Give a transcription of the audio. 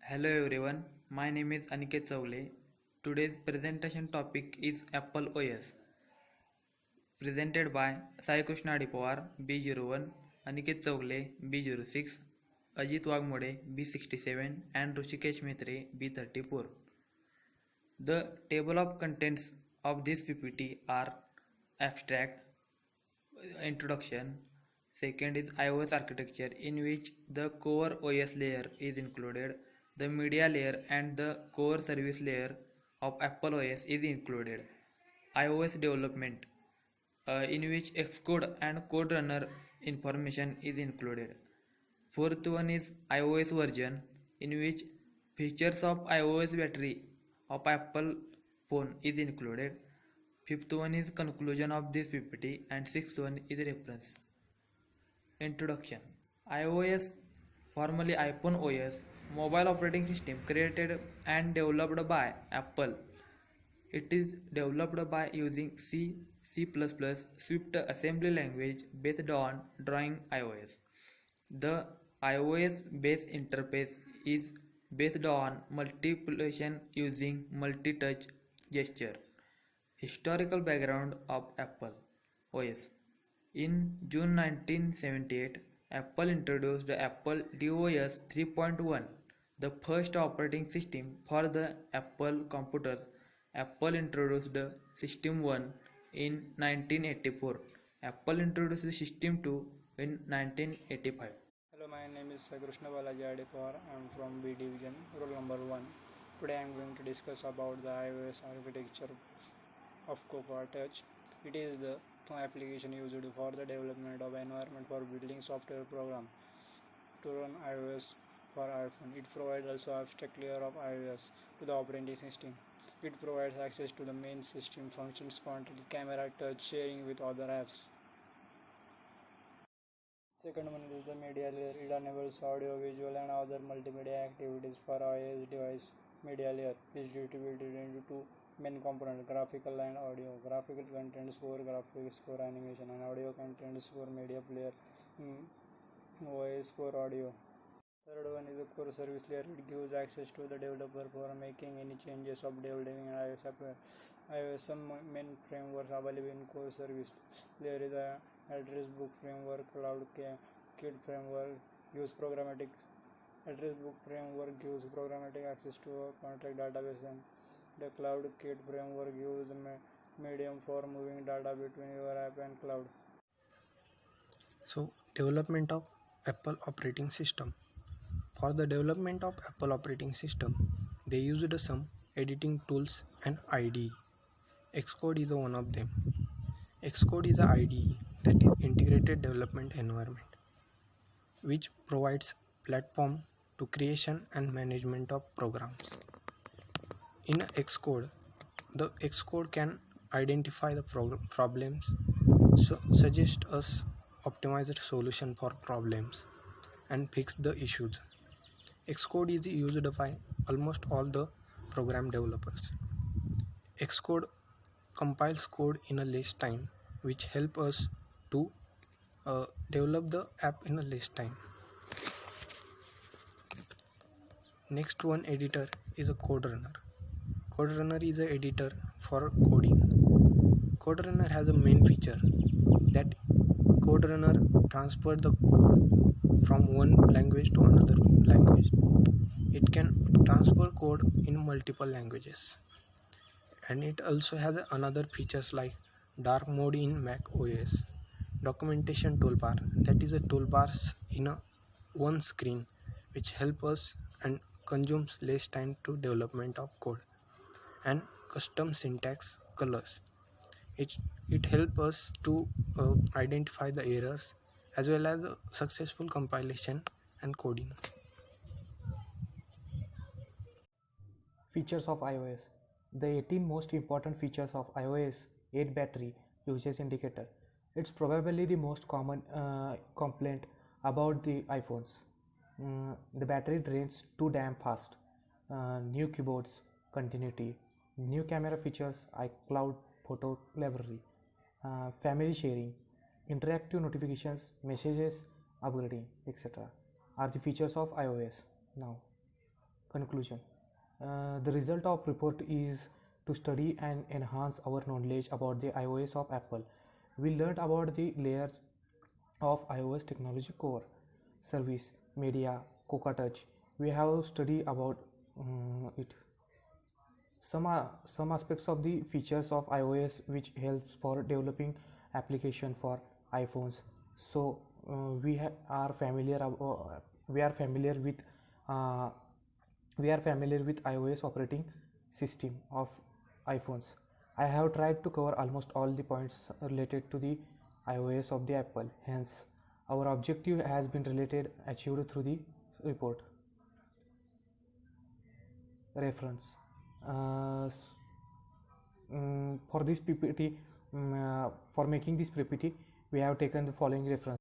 Hello everyone, my name is Aniket Saule. Today's presentation topic is Apple OS, presented by Sai Krishna Dipawar B01, Aniket Saule B06, Ajit Wagmode B67 and Rushikesh Maitre B34. The table of contents of this PPT are abstract, introduction, second is iOS architecture in which the core OS layer is included, the media layer and the core service layer of Apple OS is included, iOS development in which Xcode and code runner information is included. Fourth one is iOS version in which features of iOS battery of Apple phone is included. Fifth one is conclusion of this PPT and sixth one is reference. Introduction. iOS, formerly iPhone OS, mobile operating system created and developed by Apple. It is developed by using C, C++, Swift assembly language based on drawing iOS. The iOS base interface is based on multiplication using multi-touch gesture. Historical background of Apple OS. In June 1978, Apple introduced Apple DOS 3.1, the first operating system for the Apple computers. Apple introduced System 1 in 1984. Apple introduced System 2 in 1985. Hello, my name is Krishna Balajadipar. I am from B division, roll number 1. Today I am going to discuss about the iOS architecture of Cocoa Touch. It is the application used for the development of environment for building software program to run iOS for iPhone. It provides also abstract layer of iOS to the operating system. It provides access to the main system functions, content, camera, touch, sharing with other apps. Second one is the media layer. It enables audio, visual and other multimedia activities for iOS device. Media layer is distributed into two main components, graphical and audio. Graphical contains for graphics for animation and audio contains for media player, OS for audio. Third one is the core service layer. It gives access to the developer for making any changes of developing iOS software. iOS some main frameworks available in core service. There is a address book framework, cloud kit framework gives programmatic access to a contract database, and the cloud kit framework gives medium for moving data between your app and cloud. So, development of Apple operating system. For the development of Apple operating system, they used some editing tools and IDE. Xcode is one of them. Xcode is an IDE, that is integrated development environment, which provides platform to creation and management of programs. In Xcode, the Xcode can identify the problems, suggest us optimized solution for problems, and fix the issues. Xcode is used by almost all the program developers. Xcode compiles code in a less time, which help us to develop the app in a less time. Next one editor is a CodeRunner. CodeRunner is an editor for coding. CodeRunner has a main feature that CodeRunner transfers the code from one language to another language. It can transfer code in multiple languages, and it also has another features like dark mode in Mac OS, documentation toolbar, that is a toolbars in a one screen, which help us and consumes less time to development of code, and custom syntax colors. It helps us to identify the errors as well as successful compilation and coding. Features of iOS. The 18 most important features of iOS 8 battery usage indicator. It's probably the most common complaint about the iPhones. The battery drains too damn fast. New keyboards, continuity, new camera features, iCloud photo library, family sharing, interactive notifications, messages, upgrading, etc. are the features of iOS. Now, Conclusion. The result of report is to study and enhance our knowledge about the iOS of Apple. We learned about the layers of iOS technology core, service, media, Coca Touch. We have studied about it. Some aspects of the features of iOS which helps for developing application for iPhones. So are familiar we are familiar with uh, we are familiar with iOS operating system of iPhones. I have tried to cover almost all the points related to the iOS of the Apple. Hence, our objective has been achieved through the report. Reference. Uh, for this PPT, for making this PPT, we have taken the following reference.